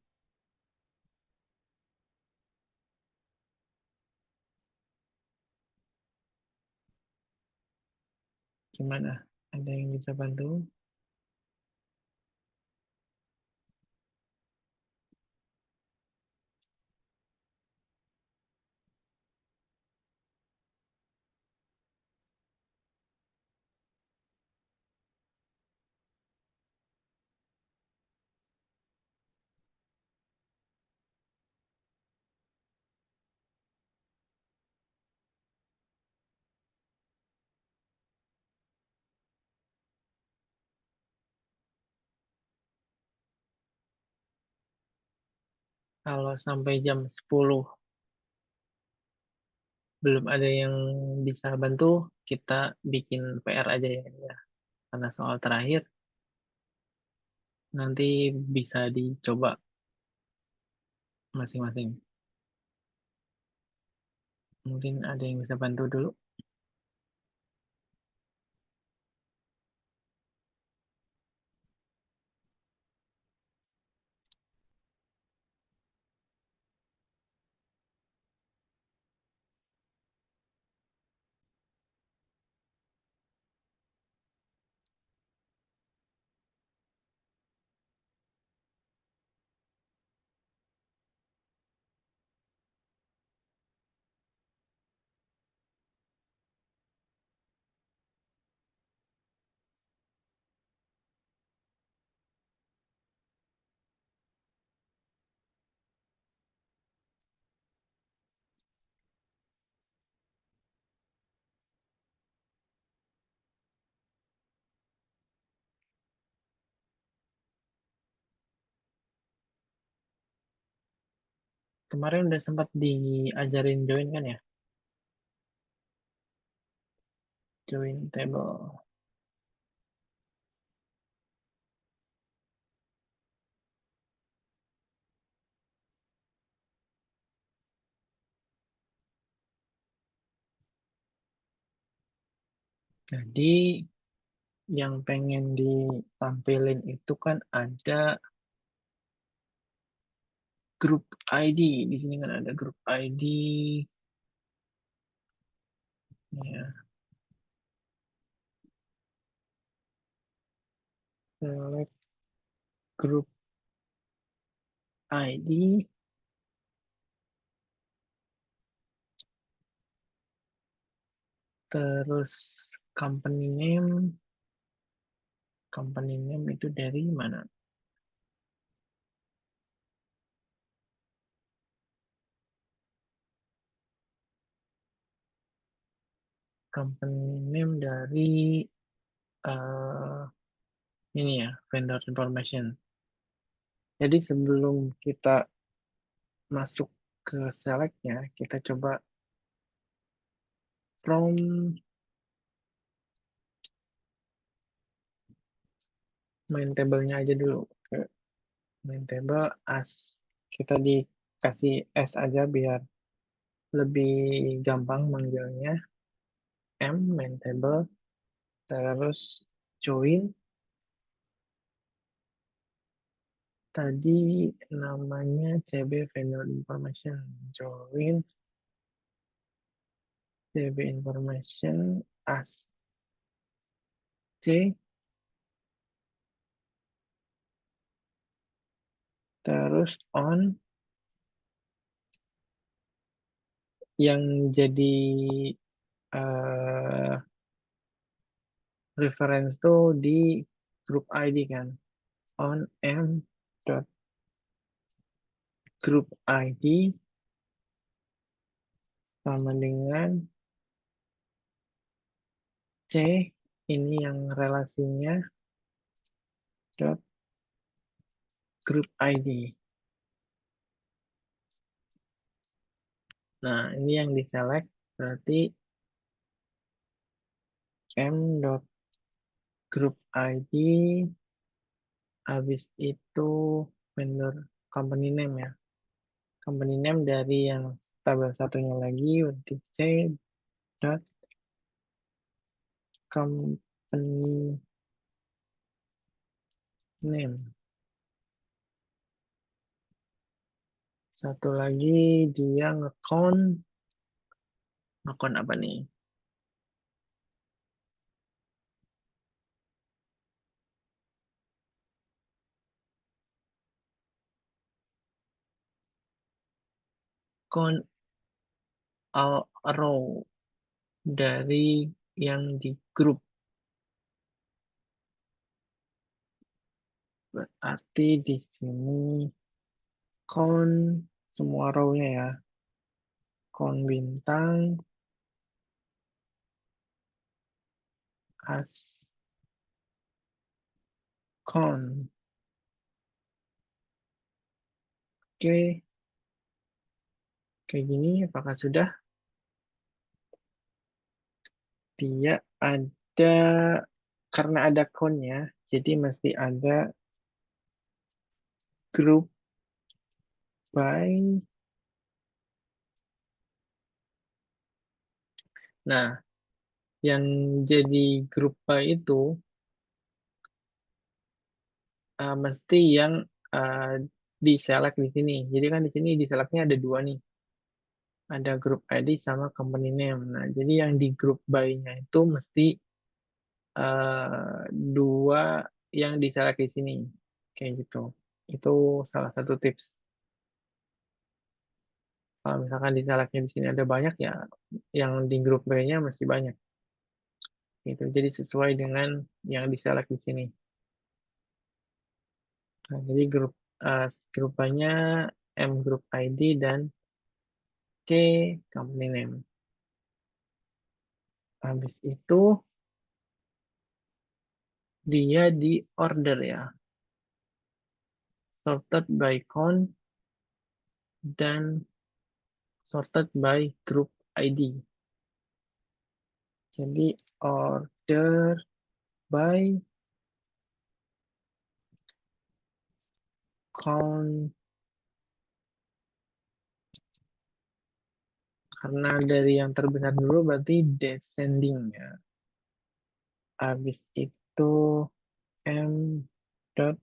Gimana? Ada yang bisa bantu? Kalau sampai jam 10 belum ada yang bisa bantu, kita bikin PR aja ya. Karena soal terakhir nanti bisa dicoba masing-masing. Mungkin ada yang bisa bantu dulu. Kemarin udah sempat diajarin join kan ya? Join table. Jadi yang pengen ditampilin itu kan ada grup ID. Di sini kan ada grup ID. Ya, select grup ID. Terus company name. Company name itu dari mana? Company name dari eh, ini ya, vendor information. Jadi sebelum kita masuk ke select-nya, kita coba from main table-nya aja dulu. Ke main table as kita dikasih S aja biar lebih gampang manggilnya. M main table, terus join. Tadi namanya CB vendor information. Join CB information as C, terus on, yang jadi eh, reference tuh di group ID kan. On m dot group ID sama dengan C, ini yang relasinya dot group ID. Nah, ini yang diselect berarti m dot group ID, habis itu vendor company name ya. Company name dari yang tabel satunya lagi, berarti C dot company name. Satu lagi dia ngekon apa nih? Con row dari yang di grup. Berarti di sini con semua row-nya ya. Con bintang as con. Oke, kayak gini apakah sudah? Dia ada, karena ada con-nya, jadi mesti ada group by. Nah, yang jadi grup by itu mesti yang uh, di-select di sini. Jadi kan di sini di-selectnya ada dua nih. Ada grup ID sama company name. Nah, jadi yang di grup by-nya itu mesti dua yang di-select di sini. Kayak gitu. Itu salah satu tips. Kalau misalkan di-selectnya di sini ada banyak, ya yang di grup by-nya mesti banyak. Gitu. Jadi sesuai dengan yang di-select di sini. Nah, jadi grup by-nya M group ID dan C company name. Habis itu dia di order ya. Sorted by count dan sorted by group ID. Jadi order by count, karena dari yang terbesar dulu berarti descending ya. Habis itu M dot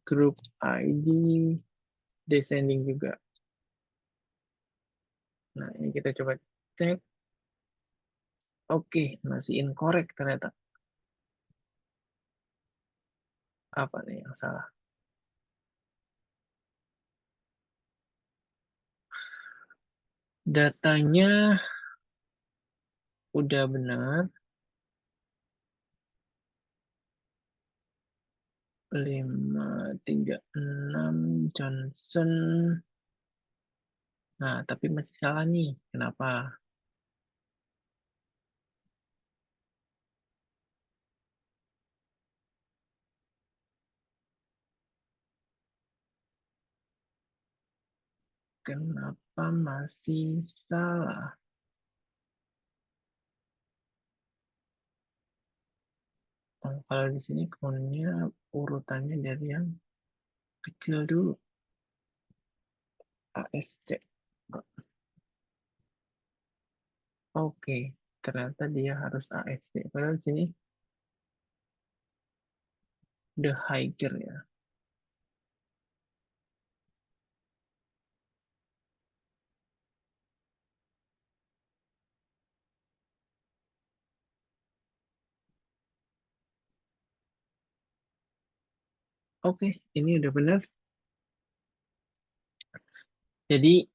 group ID descending juga. Nah, ini kita coba cek. Oke, masih incorrect ternyata. Apa nih yang salah? Datanya udah benar. 536 Johnson. Nah, tapi masih salah nih. Kenapa? Kenapa masih salah? Oh, kalau di sini konnya urutannya dari yang kecil dulu. ASC. Oke, ternyata dia harus ASC. Padahal di sini the higher ya. Oke, ini udah benar. Jadi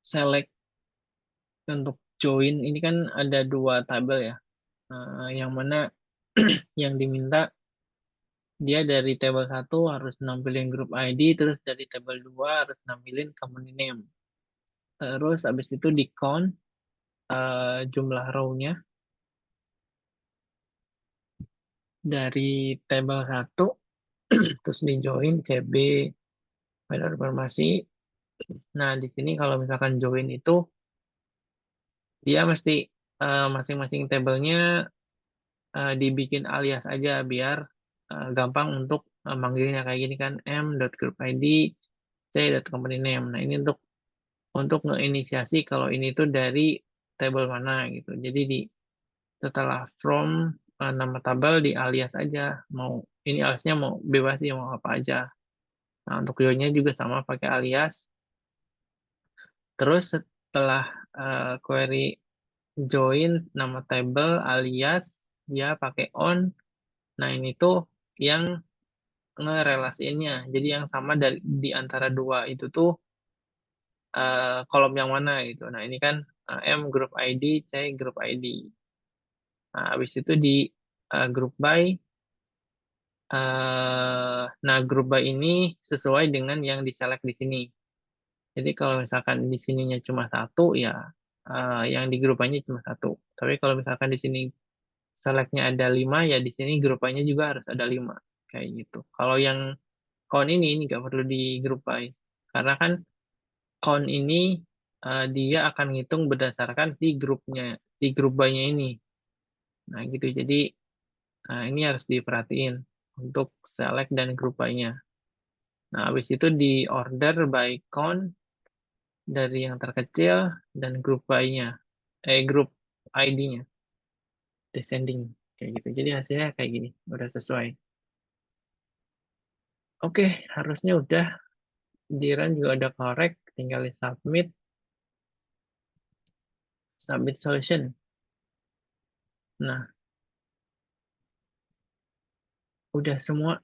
select untuk join ini kan ada dua tabel ya. Yang mana yang diminta dia dari tabel satu harus nampilin grup ID, terus dari tabel 2 harus nampilin company name. Terus habis itu di count jumlah row-nya dari tabel satu terus di join CB pada informasi. Nah, di sini kalau misalkan join itu dia mesti masing-masing tabelnya dibikin alias aja biar gampang untuk manggilnya kayak gini kan m.groupid c.company name. Nah, ini untuk ngeinisiasi kalau ini tuh dari table mana gitu. Jadi setelah from nama tabel di alias aja. Mau ini aliasnya mau bebas sih mau apa aja. Nah, untuk nya juga sama pakai alias. Terus setelah query join nama table alias dia pakai on. Nah, ini tuh yang ngerelasiinnya. Jadi yang sama di antara dua itu tuh kolom yang mana gitu. Nah, ini kan M group ID, C group ID. Nah, habis itu di group by. Nah, group by ini sesuai dengan yang diselect di sini. Jadi kalau misalkan di sininya cuma satu, ya yang di group by-nya cuma satu. Tapi kalau misalkan di sini selectnya ada 5, ya di sini group by-nya juga harus ada 5. Kayak gitu. Kalau yang count ini nggak perlu di group by. Karena kan count ini dia akan ngitung berdasarkan si grupnya, si grup by-nya ini. Nah, gitu. Jadi ini harus diperhatiin untuk select dan group by-nya. Nah, habis itu di order by count dari yang terkecil dan group by-nya, group ID-nya, descending kayak gitu. Jadi hasilnya kayak gini, udah sesuai. Oke, harusnya udah di run juga udah correct, tinggal di submit solution. Nah, udah semua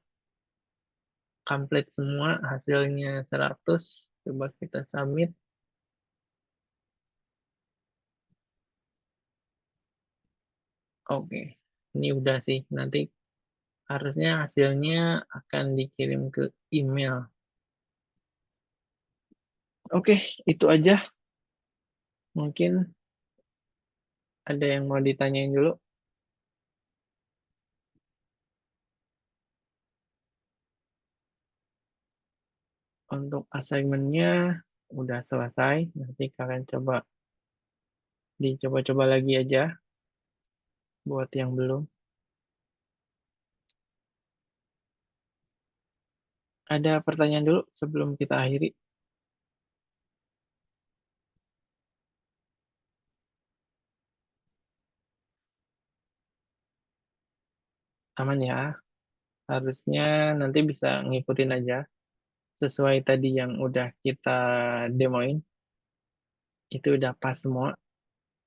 complete semua, hasilnya 100. Coba kita submit. Oke, ini udah sih. Nanti harusnya hasilnya akan dikirim ke email. Oke, itu aja. Mungkin ada yang mau ditanyain dulu. Untuk assignment-nya udah selesai. Nanti kalian dicoba-coba lagi aja buat yang belum. Ada pertanyaan dulu sebelum kita akhiri. Aman ya? Harusnya nanti bisa ngikutin aja sesuai tadi yang udah kita demoin. Itu udah pas semua.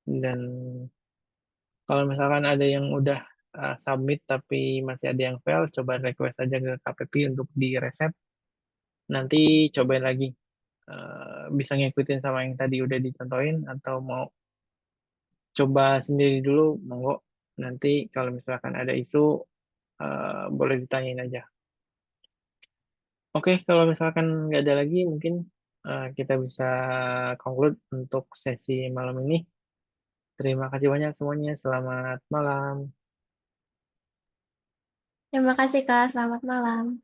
Dan kalau misalkan ada yang udah submit tapi masih ada yang fail, coba request aja ke KPP untuk di reset. Nanti cobain lagi. Bisa ngikutin sama yang tadi udah dicontohin atau mau coba sendiri dulu, monggo. Nanti kalau misalkan ada isu, boleh ditanyain aja. Oke, kalau misalkan nggak ada lagi, mungkin kita bisa conclude untuk sesi malam ini. Terima kasih banyak semuanya. Selamat malam. Terima kasih, Kak. Selamat malam.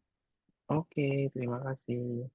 Oke, terima kasih.